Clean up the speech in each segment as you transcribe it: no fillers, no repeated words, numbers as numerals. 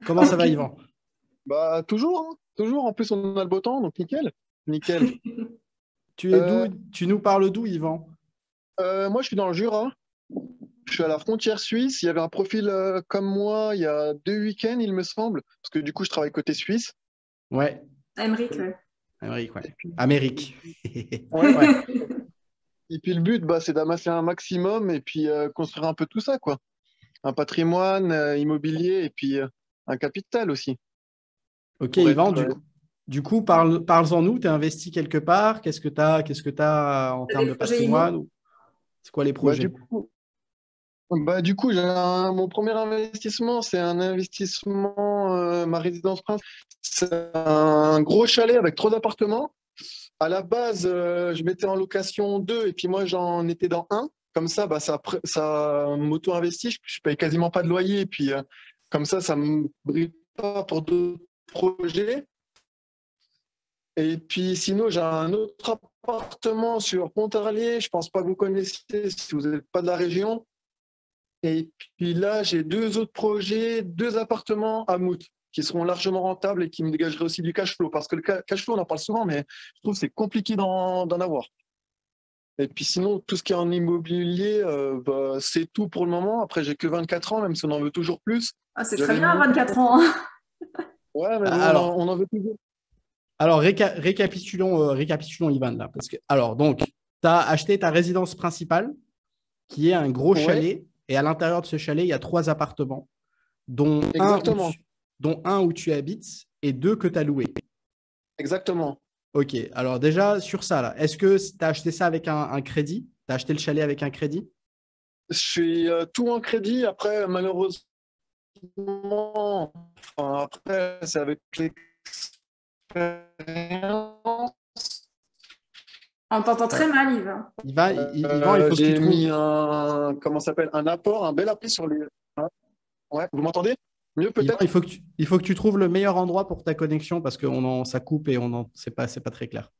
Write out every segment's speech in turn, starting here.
Comment ça va, Yvan? Bah, toujours, hein. Toujours. En plus, on a le beau temps, donc nickel. Nickel. Tu es d'où? Euh, Tu nous parles d'où, Yvan? Moi, je suis dans le Jura. Je suis à la frontière suisse. Il y avait un profil comme moi il y a 2 week-ends, il me semble. Parce que du coup, je travaille côté suisse. Ouais, Emmerich, ouais. Amérique, ouais. Et puis, Amérique. ouais. Ouais. Et puis le but, bah, c'est d'amasser un maximum et puis construire un peu tout ça, quoi. Un patrimoine immobilier et puis un capital aussi. Ok, Pour Yvan, être. du coup, parle-en-nous. Tu es investi quelque part? Qu'est-ce que tu as en T'as termes des de projets patrimoine? IMO? C'est quoi les Bah, du projets? coup, du coup, mon premier investissement, c'est un investissement, ma résidence principale. C'est un gros chalet avec 3 appartements. À la base, je mettais en location deux et puis moi, j'en étais dans un. Comme ça, bah, ça m'auto-investit. Je paye quasiment pas de loyer. Et puis, comme ça me brille pas pour d'autres projets. Et puis, sinon, j'ai un autre appartement sur Pontarlier. Je pense pas que vous connaissez si vous n'êtes pas de la région. Et puis là, j'ai deux autres projets, deux appartements à Mout qui seront largement rentables et qui me dégageraient aussi du cash flow. Parce que le cash flow, on en parle souvent, mais je trouve que c'est compliqué d'en avoir. Et puis sinon, tout ce qui est en immobilier, bah, c'est tout pour le moment. Après, j'ai que 24 ans, même si on en veut toujours plus. Ah, c'est très J'avais bien une à autre... 24 ans. Ouais, mais bon, Alors, on en veut toujours. récapitulons, Ivan, là. Parce que, alors, donc, tu as acheté ta résidence principale, qui est un gros Ouais, chalet. Et à l'intérieur de ce chalet, il y a 3 appartements, dont un où exactement. tu habites et deux que tu as loués. Exactement. Ok, alors déjà, sur ça, là, est-ce que tu as acheté ça avec un crédit? Tu as acheté le chalet avec un crédit? Je suis tout en crédit. Après, malheureusement, enfin, après, c'est avec l'expérience. On t'entend très mal, Yves. Yvan, il faut que tu J'ai trouves. mis comment ça s'appelle, un apport, un bel appui sur les. Hein. Ouais, vous m'entendez? Mieux Yvan, peut-être? il faut que tu trouves le meilleur endroit pour ta connexion parce que ça coupe et c'est pas très clair.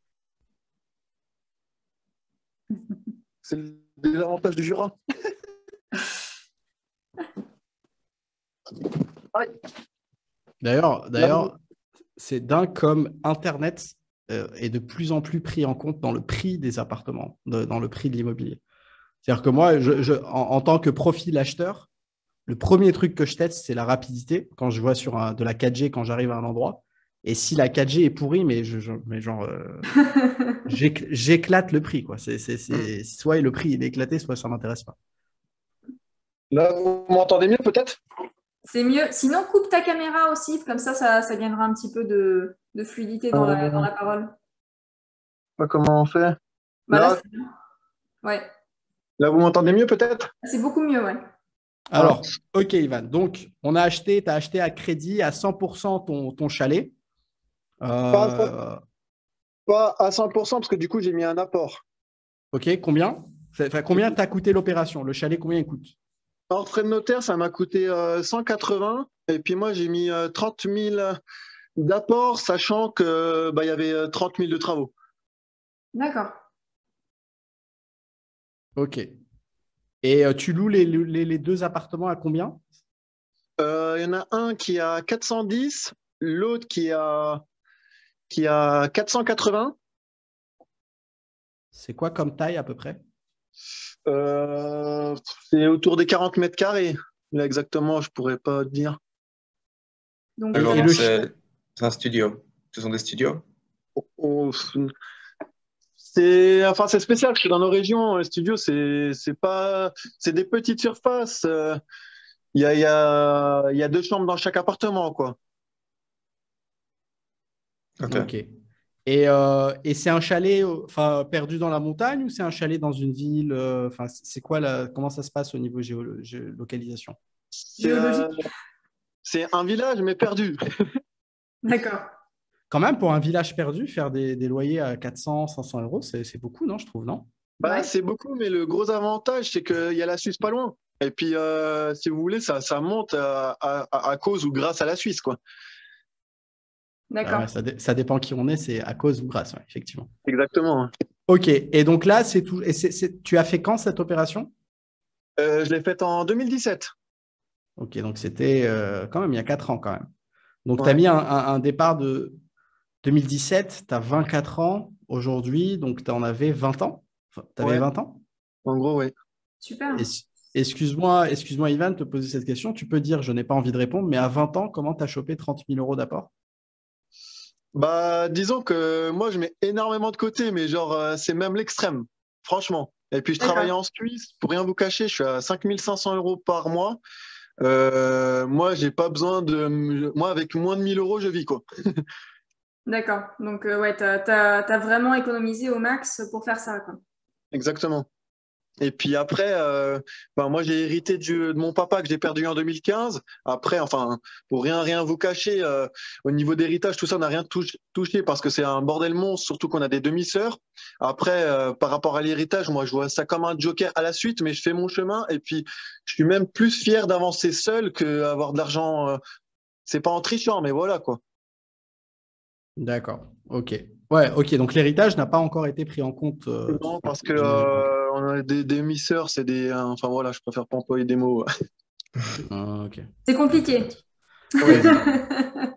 C'est le désavantage du Jura. Aïe. Là, vous... D'ailleurs, c'est dingue comme Internet est de plus en plus pris en compte dans le prix des appartements, dans le prix de l'immobilier. C'est-à-dire que moi, en tant que profil acheteur, le premier truc que je teste, c'est la rapidité. Quand je vois de la 4G, quand j'arrive à un endroit. Et si la 4G est pourrie, mais genre, j'éclate le prix, quoi. Soit le prix il est éclaté, soit ça m'intéresse pas. Là, vous m'entendez mieux peut-être? C'est mieux. Sinon, coupe ta caméra aussi, comme ça gagnera un petit peu de fluidité dans Euh, la parole. Pas comment on fait? Bah là, Là, c'est bien. Ouais. là, vous m'entendez mieux peut-être? C'est beaucoup mieux, ouais. Hein. Alors, ok, Ivan. Donc, tu as acheté à crédit à 100% ton chalet. Pas, à Euh, pas à 100% parce que du coup, j'ai mis un apport. ok, combien? Enfin, combien t'a coûté l'opération? Le chalet, combien il coûte? Hors frais de notaire, ça m'a coûté 180. Et puis moi, j'ai mis 30 000 d'apport, sachant que bah, il y avait 30 000 de travaux. D'accord. Ok. Et tu loues les deux appartements à combien? Il y en a un qui a 410, l'autre qui a 480. C'est quoi comme taille à peu près? Euh, c'est autour des 40 mètres carrés. Là, exactement, je pourrais pas te dire. Donc, Et, D'accord, et donc le, c'est un studio. Ce sont des studios. Oh, enfin, c'est spécial parce que dans nos régions, les studios, c'est des petites surfaces. Il y a 2 chambres dans chaque appartement, quoi. Ok. ok. Et c'est un chalet enfin, perdu dans la montagne ou c'est un chalet dans une ville enfin, c'est quoi comment ça se passe au niveau géolocalisation? C'est euh, géologique. c'est un village, mais perdu. D'accord. Quand même, pour un village perdu, faire des loyers à 400, 500 euros, c'est beaucoup, non, je trouve, non? Bah, Ouais. c'est beaucoup, mais le gros avantage, c'est qu'il y a la Suisse pas loin. Et puis, si vous voulez, ça monte à cause ou grâce à la Suisse, quoi. Ah ouais, D'accord. ça dépend qui on est, c'est à cause ou grâce, ouais, effectivement. Exactement. Hein. Ok, et donc là, c'est tout. Et tu as fait quand cette opération? Je l'ai faite en 2017. Ok, donc c'était quand même il y a 4 ans quand même. Donc, tu as Ouais, mis un départ de 2017, tu as 24 ans aujourd'hui, donc tu en avais 20 ans. Tu avais ouais, 20 ans? en gros, oui. Super. Excuse-moi, Ivan, de te poser cette question. Tu peux dire, je n'ai pas envie de répondre, mais à 20 ans, comment tu as chopé 30 000 euros d'apport? Bah, disons que moi, je mets énormément de côté, mais genre, c'est même l'extrême, franchement. Et puis, je travaille D'accord. en Suisse, pour rien vous cacher, je suis à 5 500 € par mois. Moi, j'ai pas besoin de. Moi, avec moins de 1 000 € je vis, quoi. D'accord. Donc, ouais, t'as vraiment économisé au max pour faire ça, quoi. Exactement. Et puis après, ben moi j'ai hérité de mon papa que j'ai perdu en 2015. Après, enfin, pour rien vous cacher, au niveau d'héritage, tout ça, on n'a rien touché parce que c'est un bordel monstre, surtout qu'on a des demi-sœurs. Après, par rapport à l'héritage, moi je vois ça comme un joker à la suite, mais je fais mon chemin et puis je suis même plus fier d'avancer seul qu'avoir de l'argent. C'est pas en trichant, mais voilà quoi. D'accord. OK. Ouais, OK. Donc, l'héritage n'a pas encore été pris en compte. Non, parce que OK. on a des demi-sœurs, c'est des. Enfin voilà, je préfère pas employer des mots. OK. C'est OK, pas de compliqué. souci. Oui.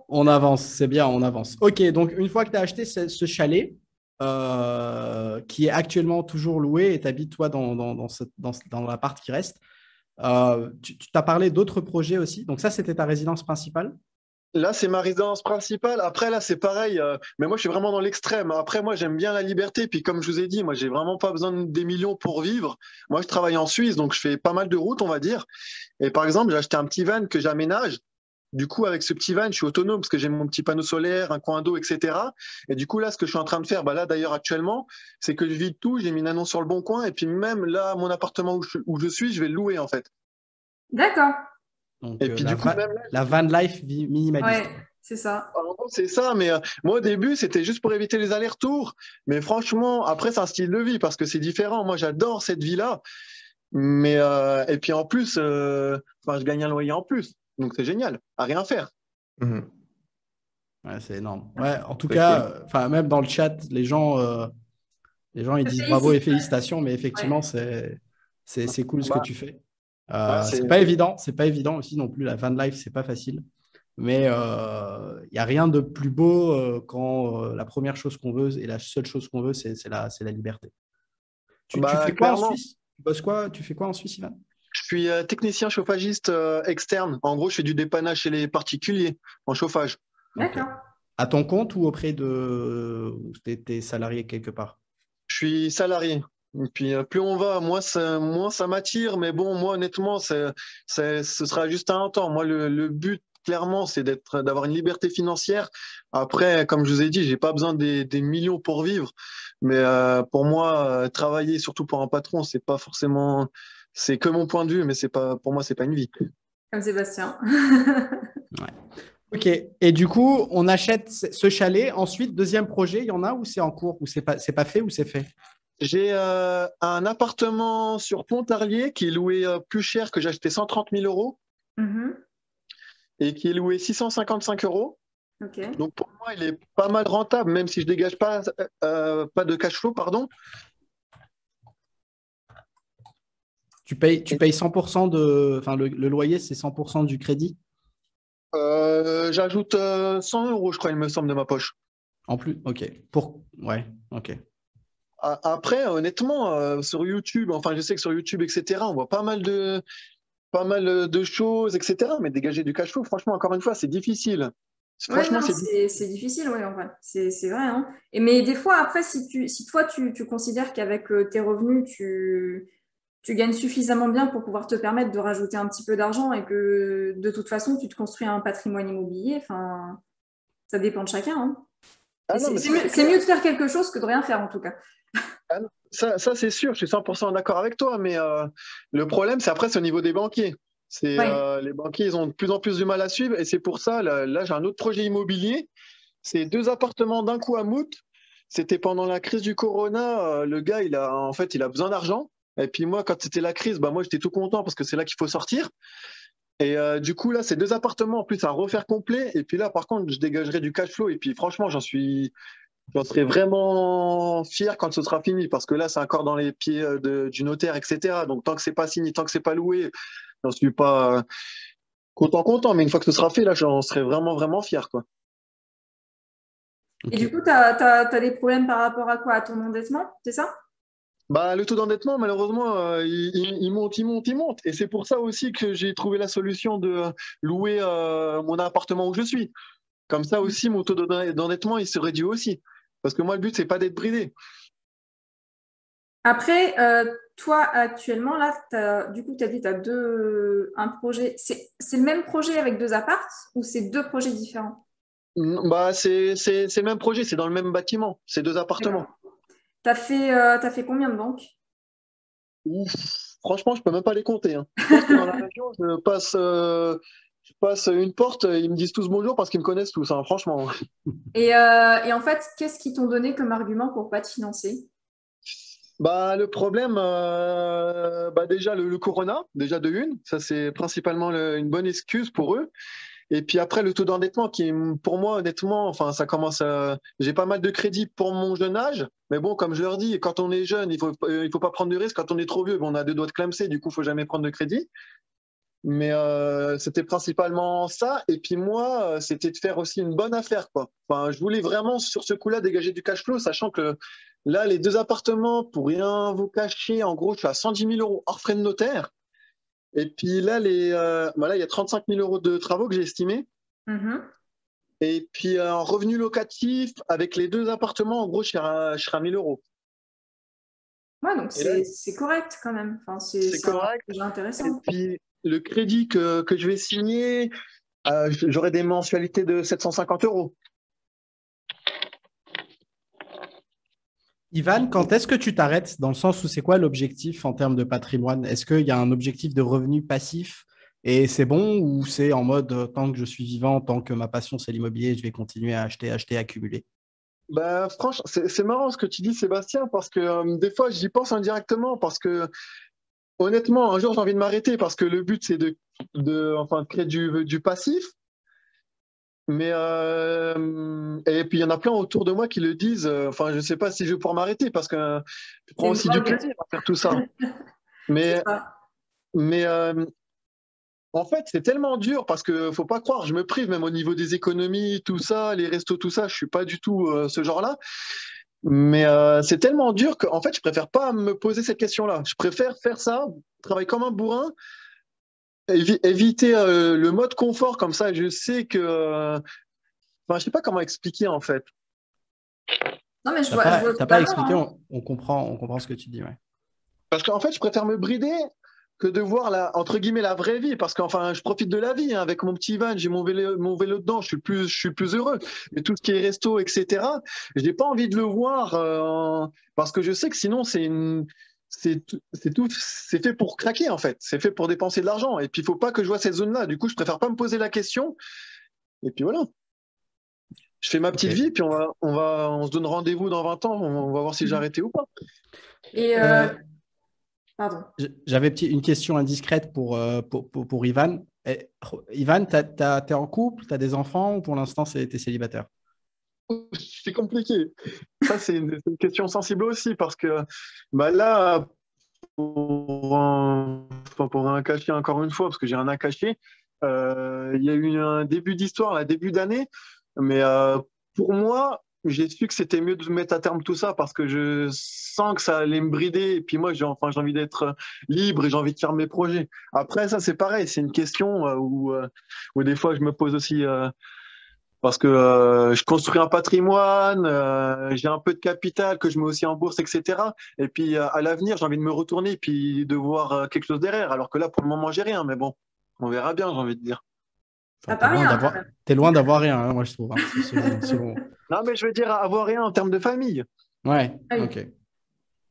On avance, c'est bien, on avance. OK, donc une fois que tu as acheté ce chalet, qui est actuellement toujours loué et tu habites toi dans l'appart qui reste, tu t'as parlé d'autres projets aussi. Donc ça, c'était ta résidence principale? Là, c'est ma résidence principale. Après, là, c'est pareil. Mais moi, je suis vraiment dans l'extrême. Après, moi, j'aime bien la liberté. Puis, comme je vous ai dit, moi, j'ai vraiment pas besoin des millions pour vivre. Moi, je travaille en Suisse, donc je fais pas mal de routes, on va dire. Et par exemple, j'ai acheté un petit van que j'aménage. Du coup, avec ce petit van, je suis autonome parce que j'ai mon petit panneau solaire, un coin d'eau, etc. Et du coup, là, ce que je suis en train de faire, bah là, d'ailleurs, actuellement, c'est que je vide tout. J'ai mis une annonce sur le Bon Coin. Et puis, même là, mon appartement où je suis, je vais le louer, en fait. D'accord. Donc Et puis, du coup, même là, la van life Ouais, minimaliste. c'est ça. en gros, c'est ça, mais moi au début c'était juste pour éviter les allers-retours. Mais franchement, après c'est un style de vie parce que c'est différent. Moi j'adore cette vie-là, mais et puis en plus, enfin je gagne un loyer en plus, donc c'est génial, à rien faire. Mhm. Ouais, c'est énorme. Ouais, en tout C'est cool. cas, enfin, même dans le chat, les gens ils Je te disent bravo et félicite. félicitations, mais Ouais. effectivement, c'est cool ce que Bah, tu fais. ouais, c'est C'est pas évident aussi non plus. La van life, c'est pas facile. Mais il n'y a rien de plus beau quand la première chose qu'on veut et la seule chose qu'on veut, c'est la liberté. Tu bah fais quoi en clairement. Suisse? Tu bosses quoi? Tu fais quoi en Suisse, Ivan? Je suis technicien chauffagiste externe. En gros, je fais du dépannage chez les particuliers en chauffage. Ok. D'accord. À ton compte ou auprès de ou t'es salarié quelque part? Je suis salarié. Et puis plus on va, moins ça m'attire. Mais bon, moi honnêtement, ce sera juste un temps. Moi, le but clairement, c'est d'avoir une liberté financière. Après, comme je vous ai dit, j'ai pas besoin des millions pour vivre. Mais pour moi, travailler surtout pour un patron, c'est pas forcément, c'est que mon point de vue, mais c'est pas, pour moi, c'est pas une vie. Comme Sébastien. Ouais. Ok. Et du coup, on achète ce chalet. Ensuite, deuxième projet, il y en a ou c'est en cours ou c'est pas fait ou c'est fait? J'ai un appartement sur Pontarlier qui est loué plus cher que j'ai acheté 130 000 € Mhm. et qui est loué 655 €. Ok. Donc pour moi, il est pas mal rentable, même si je dégage pas de cash flow, pardon. Tu payes 100% enfin, le loyer, c'est 100% du crédit J'ajoute 100 €, je crois, il me semble, de ma poche. en plus. Ok. Ouais. Ok. Après, honnêtement, sur YouTube, enfin, je sais que sur YouTube, etc., on voit pas mal de choses, etc. Mais dégager du cash flow, franchement, encore une fois, c'est difficile. Ouais, Franchement, non, c'est c'est difficile, ouais, en vrai. C'est vrai, hein. Mais des fois, après, si toi, tu considères qu'avec tes revenus, tu gagnes suffisamment bien pour pouvoir te permettre de rajouter un petit peu d'argent et que de toute façon, tu te construis un patrimoine immobilier, enfin, ça dépend de chacun, hein. Et Ah non, mais ça, c'est c'est clair. mieux de faire quelque chose que de rien faire, en tout cas. Ah non, ça, c'est sûr, je suis 100% d'accord avec toi, mais le problème, c'est après, c'est au niveau des banquiers. Ouais. Les banquiers, ils ont de plus en plus du mal à suivre, et c'est pour ça, là, j'ai un autre projet immobilier. C'est 2 appartements d'un coup à Mout. C'était pendant la crise du Corona. Le gars, en fait, il a besoin d'argent. Et puis moi, quand c'était la crise, bah moi, j'étais tout content parce que c'est là qu'il faut sortir. Et du coup, là, c'est 2 appartements en plus à refaire complet. Et puis là, par contre, je dégagerai du cash flow. Et puis franchement, j'en serai vraiment fier quand ce sera fini parce que là, c'est encore dans les pieds du notaire, etc. Donc tant que c'est pas signé, tant que c'est pas loué, j'en suis pas Content, mais une fois que ce sera fait, là, j'en serai vraiment, vraiment fier, quoi. Et Ok. du coup, tu as des problèmes par rapport à quoi? À ton endettement, c'est ça? Bah, le taux d'endettement, malheureusement, il monte, il monte, il monte. Et c'est pour ça aussi que j'ai trouvé la solution de louer mon appartement où je suis. Comme ça aussi, mon taux d'endettement, il se réduit aussi. Parce que moi, le but, c'est pas d'être bridé. Après, toi, actuellement, là, du coup, tu as dit que tu as un projet. C'est le même projet avec deux apparts ou c'est deux projets différents? Bah, c'est le même projet, c'est dans le même bâtiment. C'est deux D'accord. appartements. T'as fait combien de banques? Ouf, franchement, je peux même pas les compter, hein. Je pense que dans la région, je passe une porte, ils me disent tous bonjour parce qu'ils me connaissent tous, hein, franchement. Et en fait, qu'est-ce qu'ils t'ont donné comme argument pour pas te financer? Bah, le problème, bah déjà le corona, déjà de une, ça c'est principalement une bonne excuse pour eux. Et puis après le taux d'endettement qui, pour moi, honnêtement, enfin ça commence à, j'ai pas mal de crédits pour mon jeune âge, mais bon, comme je leur dis, quand on est jeune, il faut pas prendre de risques. Quand on est trop vieux, bon, on a deux doigts de clamser, du coup, faut jamais prendre de crédit. Mais c'était principalement ça. Et puis moi, c'était de faire aussi une bonne affaire, quoi. Enfin, je voulais vraiment sur ce coup-là dégager du cash flow, sachant que là, les deux appartements, pour rien vous cacher, en gros, je suis à 110 000 euros hors frais de notaire. Et puis là, bah là, il y a 35 000 euros de travaux que j'ai estimés. Mhm. Et puis en revenu locatif, avec les deux appartements, en gros, je serai à 1 000 euros. Ouais, donc Et là, c'est correct quand même. Enfin, c'est c'est un correct. projet Et intéressant. puis le crédit que je vais signer, j'aurai des mensualités de 750 euros. Ivan, quand est-ce que tu t'arrêtes dans le sens où c'est quoi l'objectif en termes de patrimoine? Est-ce qu'il y a un objectif de revenu passif et c'est bon ou c'est en mode tant que je suis vivant, tant que ma passion c'est l'immobilier, je vais continuer à acheter, acheter, accumuler? Bah, franchement, c'est marrant ce que tu dis, Sébastien, parce que des fois, j'y pense indirectement, parce que honnêtement, un jour, j'ai envie de m'arrêter, parce que le but, c'est enfin, de créer du passif. Mais et puis, il y en a plein autour de moi qui le disent. Enfin, je sais pas si je vais pouvoir m'arrêter, parce que je C'est prends une aussi du drogue. plaisir à faire tout ça. C'est Mais, ça. mais en fait, c'est tellement dur, parce que faut pas croire, je me prive même au niveau des économies, tout ça, les restos, tout ça, je suis pas du tout ce genre-là. Mais c'est tellement dur qu'en fait, je préfère pas me poser cette question-là. Je préfère faire ça, travailler comme un bourrin, éviter le mode confort comme ça. Je sais que, enfin, je sais pas comment expliquer en fait. Non, mais T'as je pas, vois t'as pas totalement, expliqué, hein. on comprend ce que tu dis, ouais. Parce qu'en fait, je préfère me brider que de voir entre guillemets la vraie vie. Parce qu'enfin, je profite de la vie, hein. Avec mon petit van, j'ai mon vélo dedans, je suis plus heureux. Mais tout ce qui est resto, etc., j'ai pas envie de le voir parce que je sais que sinon, c'est fait pour craquer en fait. C'est fait pour dépenser de l'argent. Et puis, il faut pas que je vois cette zone-là. Du coup, je préfère pas me poser la question. Et puis voilà. Je fais ma Ok. petite vie, puis on se donne rendez-vous dans 20 ans. On va voir si j'ai arrêté ou pas. Et Euh, pardon. J'avais une question indiscrète pour Ivan. Ivan, t'es en couple, t'as des enfants ou pour l'instant t'es célibataire? C'est compliqué. Ça, c'est une question sensible aussi parce que bah là, enfin, pour rien cacher encore une fois, parce que j'ai rien à cacher, il y a eu un début d'histoire, un début d'année, mais pour moi, j'ai su que c'était mieux de mettre à terme tout ça parce que je sens que ça allait me brider et puis moi, j'ai envie d'être libre et j'ai envie de faire mes projets. Après, ça, c'est pareil, c'est une question où des fois, je me pose aussi. Parce que je construis un patrimoine, j'ai un peu de capital que je mets aussi en bourse, etc. Et puis à l'avenir, j'ai envie de me retourner et puis de voir quelque chose derrière. Alors que là, pour le moment, j'ai rien. Mais bon, on verra bien, j'ai envie de dire. Enfin, T'as pas rien quand même. t'es loin d'avoir rien, hein, moi je trouve, hein, selon. Non, mais je veux dire avoir rien en termes de famille. Ouais, Ah oui. ok. Ouais.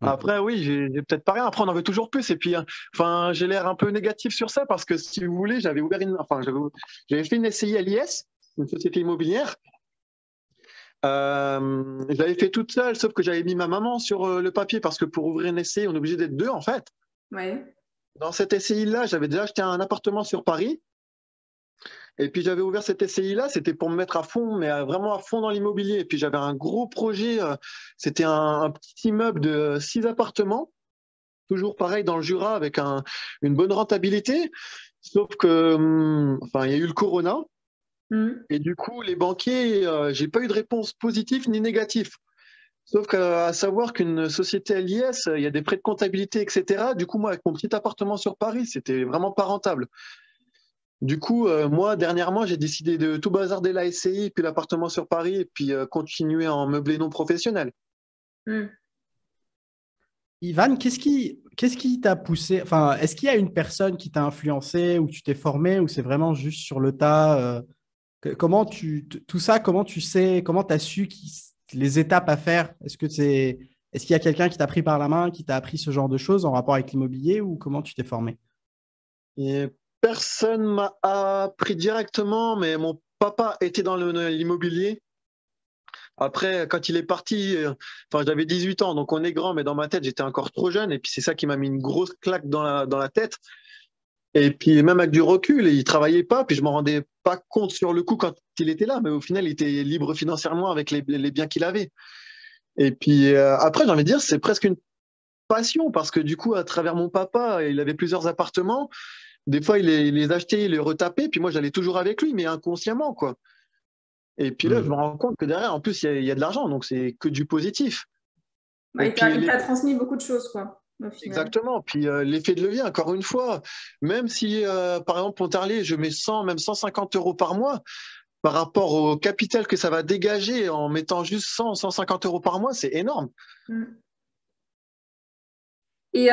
Après, oui, j'ai peut-être pas rien. Après, on en veut toujours plus. Et puis, enfin, j'ai l'air un peu négatif sur ça parce que si vous voulez, j'avais fait une SCI à l'IS, une société immobilière. Je l'avais fait toute seule, sauf que j'avais mis ma maman sur le papier parce que pour ouvrir une SCI, on est obligé d'être deux en fait. Ouais. Dans cette SCI-là, j'avais déjà acheté un appartement sur Paris. Et puis j'avais ouvert cette SCI-là, c'était pour me mettre à fond, mais vraiment à fond dans l'immobilier. Et puis j'avais un gros projet, c'était un petit immeuble de 6 appartements, toujours pareil dans le Jura, avec une bonne rentabilité. Sauf que, enfin, il y a eu le corona. Mhm. Et du coup, les banquiers, j'ai pas eu de réponse positive ni négative. Sauf qu'à savoir qu'une société LIS, il y a des frais de comptabilité, etc. Du coup, moi, avec mon petit appartement sur Paris, c'était vraiment pas rentable. Du coup, moi, dernièrement, j'ai décidé de tout bazarder la SCI, puis l'appartement sur Paris, et puis continuer en meublé non professionnel. Mhm. Ivan, qu'est-ce qui t'a poussé? Enfin, est-ce qu'il y a une personne qui t'a influencé ou tu t'es formé ou c'est vraiment juste sur le tas? Tout ça, comment tu sais, comment tu as su les étapes à faire? Est-ce qu'il y a quelqu'un qui t'a pris par la main, qui t'a appris ce genre de choses en rapport avec l'immobilier ou comment tu t'es formé? Et personne m'a appris directement, mais mon papa était dans l'immobilier. Après, quand il est parti, enfin, j'avais 18 ans, donc on est grand, mais dans ma tête, j'étais encore trop jeune. Et puis, c'est ça qui m'a mis une grosse claque dans la tête. Et puis, même avec du recul, il travaillait pas, puis je m'en rendais pas compte sur le coup quand il était là, mais au final, il était libre financièrement avec les biens qu'il avait. Et puis, après, j'ai envie de dire, c'est presque une passion, parce que du coup, à travers mon papa, il avait plusieurs appartements. Des fois, il les achetait, il les retapait, puis moi, j'allais toujours avec lui, mais inconsciemment, quoi. Et puis là, je me Hmm. rends compte que derrière, en plus, il y a de l'argent, donc c'est que du positif. Bah, Et puis, il t'a transmis beaucoup de choses, quoi, au final. exactement. Puis l'effet de levier, encore une fois, même si, par exemple, Pontarlier, je mets 100, même 150 euros par mois, par rapport au capital que ça va dégager en mettant juste 100, 150 euros par mois, c'est énorme. Mm. Et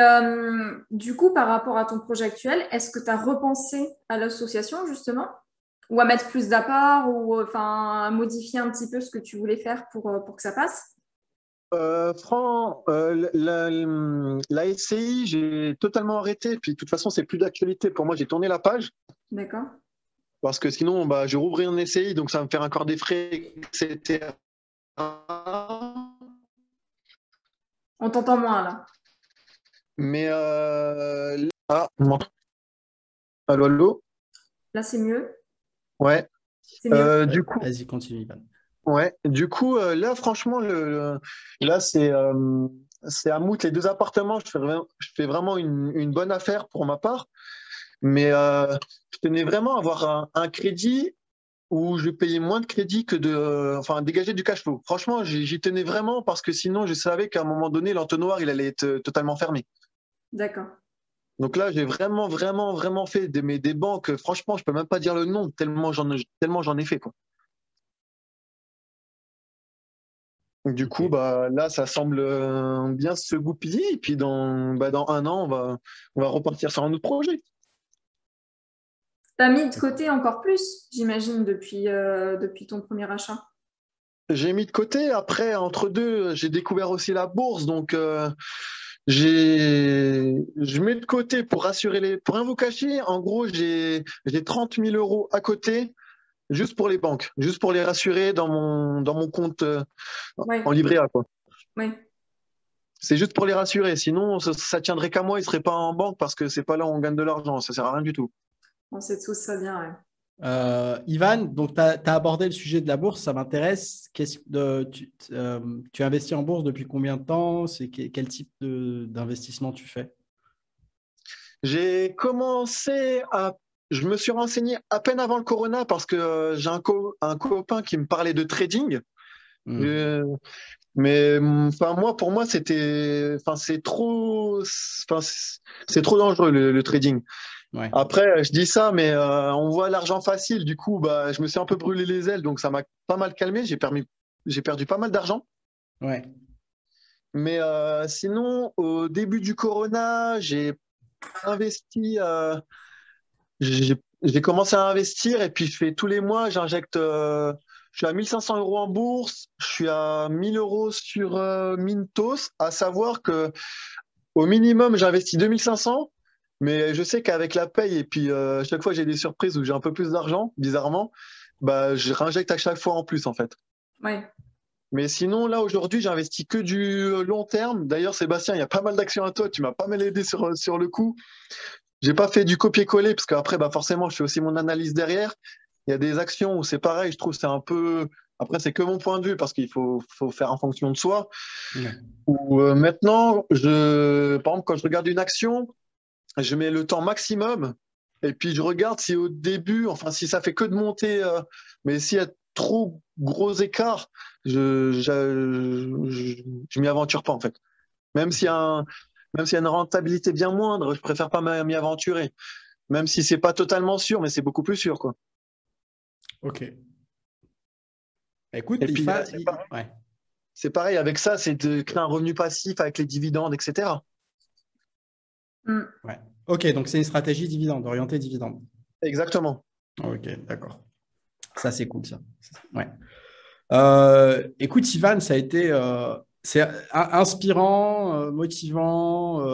du coup, par rapport à ton projet actuel, est-ce que tu as repensé à l'association, justement? Ou à mettre plus d'appart, ou enfin, à modifier un petit peu ce que tu voulais faire pour que ça passe? La SCI, j'ai totalement arrêté. Puis de toute façon, c'est plus d'actualité. Pour moi, j'ai tourné la page D'accord. parce que sinon, bah, je rouvrirai un SCI, donc ça va me faire encore des frais, etc. On t'entend moins, là. Mais on m'entend. Allô, allô? Là, c'est mieux. Ouais. C'est mieux. Du coup, Vas-y, continue, Ivan. ouais. Du coup, là, franchement, là, c'est à Mout, les deux appartements. Je fais vraiment une bonne affaire pour ma part. Mais je tenais vraiment à avoir un crédit où je payais moins de crédit que enfin, dégager du cash flow. Franchement, j'y tenais vraiment parce que sinon, je savais qu'à un moment donné, l'entonnoir, il allait être totalement fermé. D'accord. Donc là, j'ai vraiment, vraiment, vraiment fait des banques. Franchement, je peux même pas dire le nom tellement j'en ai fait, quoi. Du coup, Ok. bah, là, ça semble bien se goupiller. Et puis, dans un an, on va repartir sur un autre projet. T'as mis de côté encore plus, j'imagine, depuis ton premier achat. J'ai mis de côté. Après, entre deux, j'ai découvert aussi la bourse. Donc, je mets de côté pour rassurer pour rien vous cacher. En gros, j'ai 30 000 euros à côté juste pour les banques, juste pour les rassurer dans mon compte Oui, en livret A, quoi. oui. C'est juste pour les rassurer. Sinon, ça tiendrait qu'à moi. Ils seraient pas en banque parce que c'est pas là où on gagne de l'argent. Ça sert à rien du tout. On sait tous ça bien, ouais. Ivan, donc tu as abordé le sujet de la bourse, ça m'intéresse. Tu investis en bourse depuis combien de temps? Quel type d'investissement tu fais? J'ai commencé à. Je me suis renseigné à peine avant le corona parce que j'ai un copain qui me parlait de trading. Hmm. Euh, mais enfin moi, pour moi, enfin c'est trop dangereux le trading. Ouais, Après, je dis ça, mais on voit l'argent facile. Du coup, bah, je me suis un peu brûlé les ailes, donc ça m'a pas mal calmé. J'ai perdu pas mal d'argent. ouais. Mais sinon, au début du corona, investi. J'ai commencé à investir et puis je fais tous les mois, j'injecte. Je suis à 1500 euros en bourse, je suis à 1000 euros sur Mintos, à savoir que au minimum, j'investis 2500, mais je sais qu'avec la paye et puis chaque fois j'ai des surprises où j'ai un peu plus d'argent, bizarrement, bah, je réinjecte à chaque fois en plus en fait. Oui. Mais sinon, là, aujourd'hui, j'investis que du long terme. D'ailleurs, Sébastien, il y a pas mal d'actions à toi. Tu m'as pas mal aidé sur le coup. J'ai pas fait du copier-coller parce qu'après, bah, forcément, je fais aussi mon analyse derrière. Il y a des actions où c'est pareil. Je trouve que c'est un peu. Après, c'est que mon point de vue parce faut faire en fonction de soi. Ouais. Ou maintenant, par exemple, quand je regarde une action, je mets le temps maximum Et puis, je regarde si au début, enfin, si ça fait que de monter, mais s'il y a trop gros écart, je m'y aventure pas, en fait. Même s'il y a même s'il y a une rentabilité bien moindre, je préfère pas m'y aventurer. Même si c'est pas totalement sûr, mais c'est beaucoup plus sûr, quoi. Ok. Écoute, Et puis, ouais. c'est pareil avec ça, c'est de créer un revenu passif avec les dividendes, etc. Ouais. Ok, donc c'est une stratégie dividende, orientée dividende. Exactement. Ok, d'accord. Ça, c'est cool, ça. Ouais. Écoute, Ivan, ça a été c'est inspirant, motivant,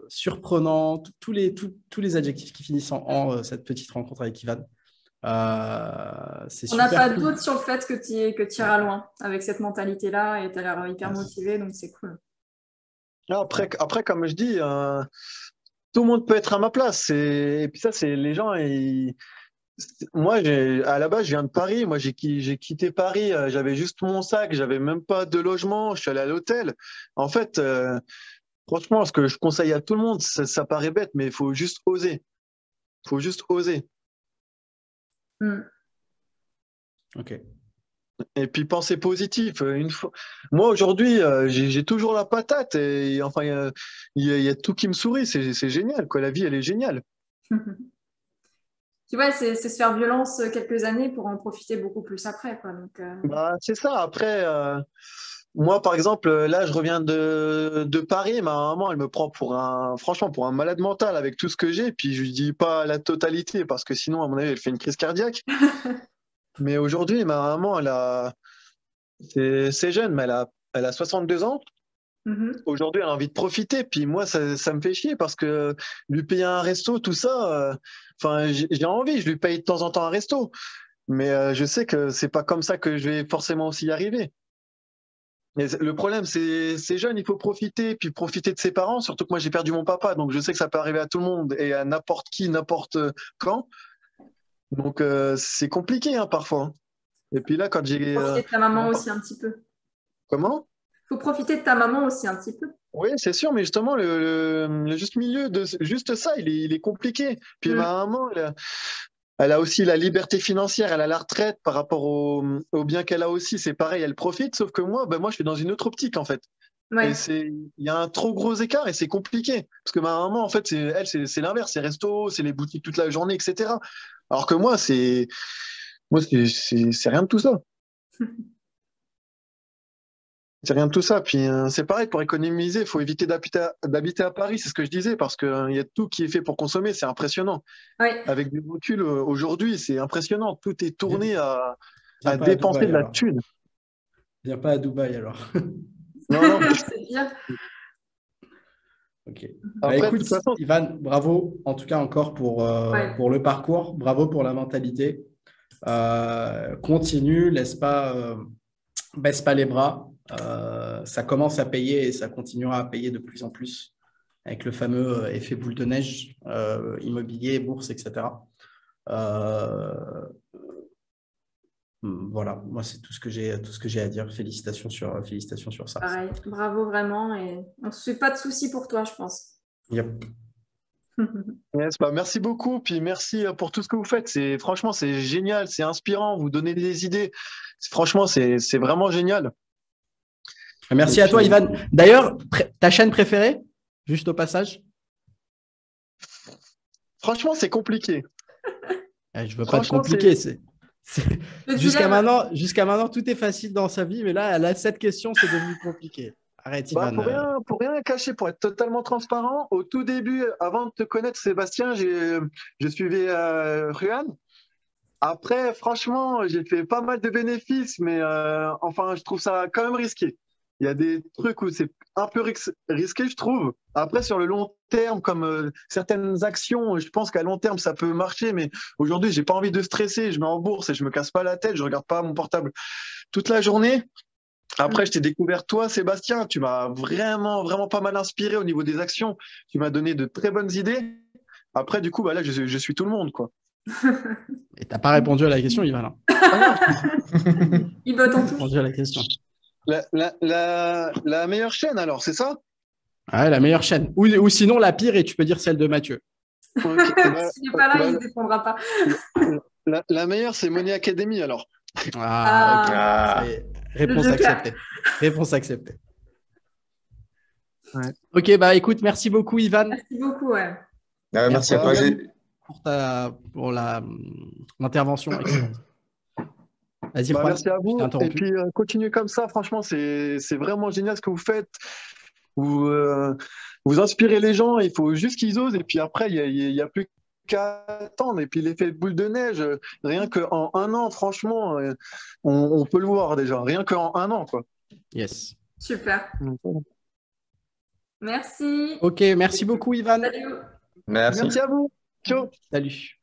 surprenant, tous les adjectifs qui finissent en cette petite rencontre avec Ivan. C'est On n'a super pas de cool. doute sur le fait que tu iras loin avec cette mentalité-là et tu as l'air hyper motivé, donc c'est cool. Après, comme je dis, tout le monde peut être à ma place. Et puis ça, c'est les gens. Moi, à la base, je viens de Paris. Moi, j'ai quitté Paris. J'avais juste mon sac. J'avais même pas de logement. Je suis allé à l'hôtel. En fait, franchement, ce que je conseille à tout le monde, ça paraît bête, mais il faut juste oser. Il faut juste oser. Ok. Et puis penser positif. Moi, aujourd'hui, j'ai toujours la patate. Et enfin, il y a tout qui me sourit. C'est génial, quoi. La vie, elle est géniale. Tu vois, c'est se faire violence quelques années pour en profiter beaucoup plus après, quoi. Donc, Bah, c'est ça. Après, moi, par exemple, là, je reviens de Paris. Ma maman, elle me prend franchement, pour un malade mental avec tout ce que j'ai. Puis je lui dis pas la totalité parce que sinon, à mon avis, elle fait une crise cardiaque. Mais aujourd'hui, ma maman, c'est jeune, mais elle a 62 ans. Aujourd'hui, elle a envie de profiter. Puis moi, ça me fait chier parce que lui payer un resto, tout ça, enfin, j'ai envie. Je lui paye de temps en temps un resto. Mais je sais que c'est pas comme ça que je vais forcément aussi y arriver. Mais le problème, c'est jeune, il faut profiter, puis profiter de ses parents. Surtout que moi, j'ai perdu mon papa, donc je sais que ça peut arriver à tout le monde et à n'importe qui, n'importe quand. Donc c'est compliqué hein, parfois. Et puis là, quand j'ai profiter de ta maman aussi un petit peu. comment? Faut profiter de ta maman aussi un petit peu. Oui, c'est sûr, mais justement, le juste milieu de juste ça, il est compliqué. Puis ma maman, elle a aussi la liberté financière, elle a la retraite par rapport au bien qu'elle a aussi. C'est pareil, elle profite, sauf que moi, ben moi, je suis dans une autre optique en fait. Ouais. Et il y a un trop gros écart et c'est compliqué. Parce que ma maman, en fait, c'est l'inverse, c'est resto, c'est les boutiques toute la journée, etc. Alors que moi, c'est rien de tout ça. C'est rien de tout ça. Puis c'est pareil, pour économiser, il faut éviter d'habiter à Paris, c'est ce que je disais, parce qu'il y a tout qui est fait pour consommer, c'est impressionnant. Ouais. Avec du recul, aujourd'hui, c'est impressionnant. Tout est tourné à Viens pas à dépenser Dubaï de la alors. thune. Viens pas à Dubaï alors. Non, non. C'est bien. Ok. Après, de Écoute, toute façon, Ivan, bravo en tout cas encore Ouais. pour le parcours, bravo pour la mentalité. Continue, baisse pas les bras. Ça commence à payer et ça continuera à payer de plus en plus avec le fameux effet boule de neige, immobilier, bourse, etc. Voilà, moi c'est tout ce que j'ai à dire. Félicitations sur ça. Pareil. Bravo vraiment. Et on ne se fait pas de soucis pour toi, je pense. Yep. yes, bah, merci beaucoup. Puis merci pour tout ce que vous faites. Franchement, c'est génial, c'est inspirant. Vous donnez des idées. Franchement, c'est vraiment génial. Merci à toi, Ivan. D'ailleurs, ta chaîne préférée, juste au passage? Franchement, c'est compliqué. Je veux pas te compliquer. Jusqu'à maintenant, tout est facile dans sa vie, mais là, cette question, c'est devenu compliqué. Arrête, Ivan. Pour rien cacher, pour être totalement transparent, au tout début, avant de te connaître, Sébastien, je suivais Ruan. Après, franchement, j'ai fait pas mal de bénéfices, mais enfin, je trouve ça quand même risqué. Il y a des trucs où c'est un peu risqué, je trouve. Après, sur le long terme, comme certaines actions, je pense qu'à long terme, ça peut marcher, mais aujourd'hui, j'ai pas envie de stresser. Je mets en bourse et je me casse pas la tête. Je regarde pas mon portable toute la journée. Après, je t'ai découvert toi, Sébastien. Tu m'as vraiment, vraiment pas mal inspiré au niveau des actions. Tu m'as donné de très bonnes idées. Après, du coup, bah là, je suis tout le monde, quoi. Et t'as pas répondu à la question, Ivan. Il botte en touche. Répondu à la question. La meilleure chaîne, alors, c'est ça? Ouais, la meilleure chaîne. Ou sinon, la pire, et tu peux dire celle de Mathieu. Ok, bah, S'il n'est pas là, bah, il ne répondra pas. la meilleure, c'est Money Academy alors. Ah, ok. Ah. Ça y est. Réponse Le Joker. acceptée. Réponse acceptée. Ouais. Ok, bah écoute, merci beaucoup, Ivan, Merci beaucoup. Ouais. Merci à toi. pour l'intervention excellente. Vas-y, Bah, Juan, merci à je t'ai vous. Et interrompu. puis, continuez comme ça. Franchement, c'est vraiment génial ce que vous faites. Vous inspirez les gens. Il faut juste qu'ils osent. Et puis après, il y a plus qu'à attendre. Et puis, l'effet boule de neige, rien qu'en un an, franchement, on peut le voir déjà. Rien qu'en un an, quoi. Yes. Super. Donc, voilà. Merci. Ok, merci beaucoup, Ivan. Salut. Merci. Merci à vous. Ciao. Salut.